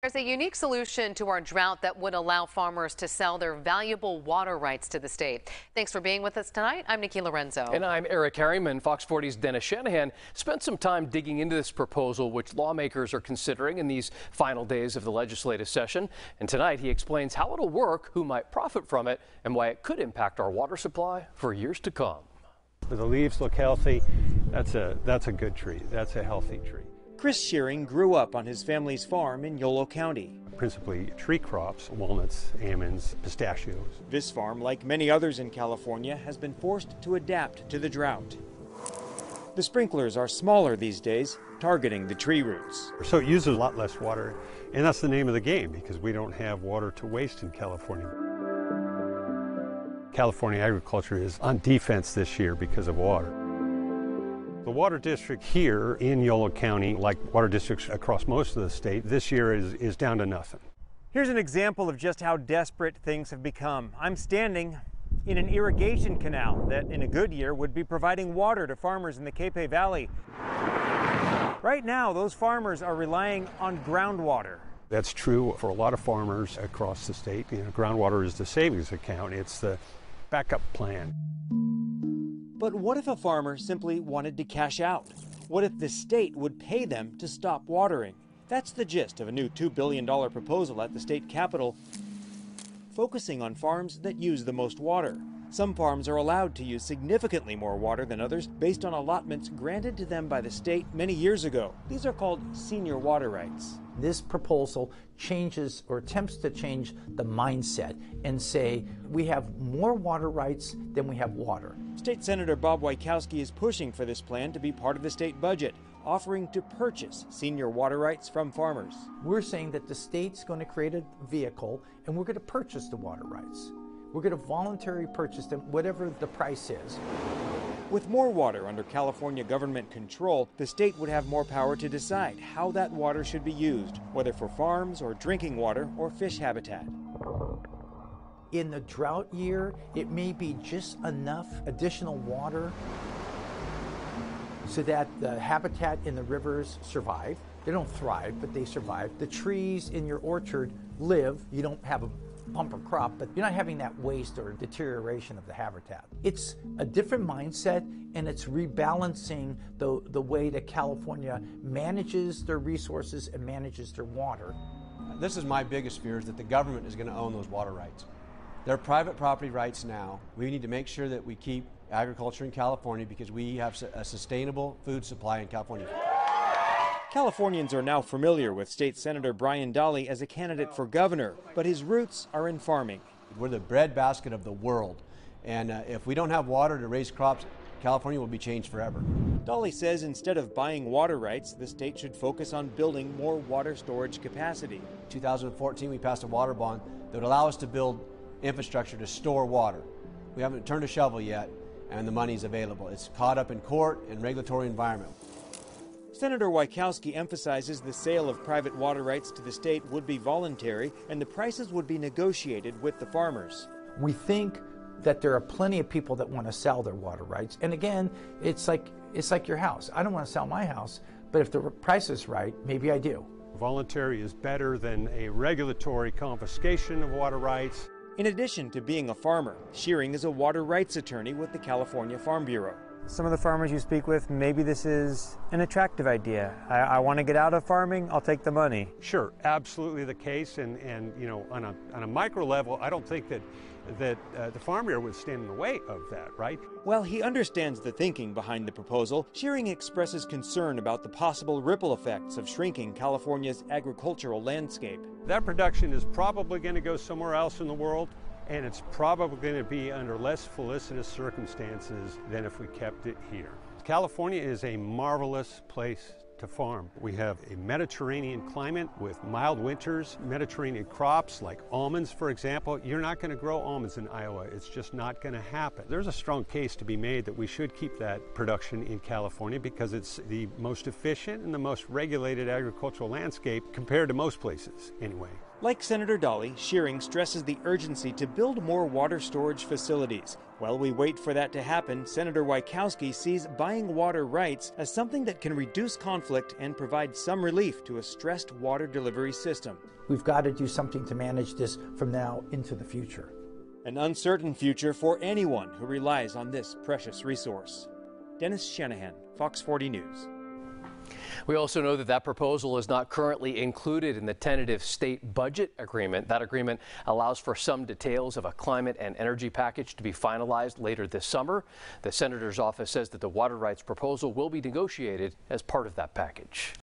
There's a unique solution to our drought that would allow farmers to sell their valuable water rights to the state. Thanks for being with us tonight. I'm Nikki Lorenzo. And I'm Eric Harriman. Fox 40's Dennis Shanahan spent some time digging into this proposal, which lawmakers are considering in these final days of the legislative session. And tonight he explains how it'll work, who might profit from it, and why it could impact our water supply for years to come. The leaves look healthy. That's a good tree. That's a healthy tree. Chris Shearing grew up on his family's farm in Yolo County. Principally tree crops, walnuts, almonds, pistachios. This farm, like many others in California, has been forced to adapt to the drought. The sprinklers are smaller these days, targeting the tree roots. So it uses a lot less water, and that's the name of the game because we don't have water to waste in California. California agriculture is on defense this year because of water. The water district here in Yolo County, like water districts across most of the state, this year is down to nothing. Here's an example of just how desperate things have become. I'm standing in an irrigation canal that in a good year would be providing water to farmers in the Capay Valley. Right now, those farmers are relying on groundwater. That's true for a lot of farmers across the state. You know, groundwater is the savings account. It's the backup plan. But what if a farmer simply wanted to cash out? What if the state would pay them to stop watering? That's the gist of a new $2 billion proposal at the state capitol, focusing on farms that use the most water. Some farms are allowed to use significantly more water than others based on allotments granted to them by the state many years ago. These are called senior water rights. This proposal changes or attempts to change the mindset and say we have more water rights than we have water. State Senator Bob Wieckowski is pushing for this plan to be part of the state budget, offering to purchase senior water rights from farmers. We're saying that the state's going to create a vehicle and we're going to purchase the water rights. We're going to voluntarily purchase them, whatever the price is. With more water under California government control, the state would have more power to decide how that water should be used, whether for farms or drinking water or fish habitat. In the drought year, it may be just enough additional water so that the habitat in the rivers survive. They don't thrive, but they survive. The trees in your orchard live. You don't have a bumper crop, but you're not having that waste or deterioration of the habitat. It's a different mindset, and it's rebalancing the way that California manages their resources and manages their water. This is my biggest fear, is that the government is going to own those water rights. They're private property rights now. We need to make sure that we keep agriculture in California because we have a sustainable food supply in California. Californians are now familiar with State Senator Brian Dahle as a candidate for governor, but his roots are in farming. We're the breadbasket of the world, and if we don't have water to raise crops, California will be changed forever. Dahle says instead of buying water rights, the state should focus on building more water storage capacity. In 2014, we passed a water bond that would allow us to build infrastructure to store water. We haven't turned a shovel yet, and the money's available. It's caught up in court and regulatory environment. Senator Wieckowski emphasizes the sale of private water rights to the state would be voluntary and the prices would be negotiated with the farmers. We think that there are plenty of people that want to sell their water rights. And again, it's like your house. I don't want to sell my house, but if the price is right, maybe I do. Voluntary is better than a regulatory confiscation of water rights. In addition to being a farmer, Shearing is a water rights attorney with the California Farm Bureau. Some of the farmers you speak with, maybe this is an attractive idea. I want to get out of farming, I'll take the money. Sure, absolutely the case, and you know, on a micro level, I don't think that the Farm Bureau would stand in the way of that, right? Well, he understands the thinking behind the proposal. Shearing expresses concern about the possible ripple effects of shrinking California's agricultural landscape. That production is probably going to go somewhere else in the world, and it's probably going to be under less felicitous circumstances than if we kept it here. California is a marvelous place to farm. We have a Mediterranean climate with mild winters, Mediterranean crops like almonds, for example. You're not going to grow almonds in Iowa. It's just not going to happen. There's a strong case to be made that we should keep that production in California because it's the most efficient and the most regulated agricultural landscape compared to most places anyway. Like Senator Dolly, Shearing stresses the urgency to build more water storage facilities. While we wait for that to happen, Senator Wieckowski sees buying water rights as something that can reduce conflict and provide some relief to a stressed water delivery system. We've got to do something to manage this from now into the future. An uncertain future for anyone who relies on this precious resource. Dennis Shanahan, Fox 40 News. We also know that proposal is not currently included in the tentative state budget agreement. That agreement allows for some details of a climate and energy package to be finalized later this summer. The senator's office says that the water rights proposal will be negotiated as part of that package.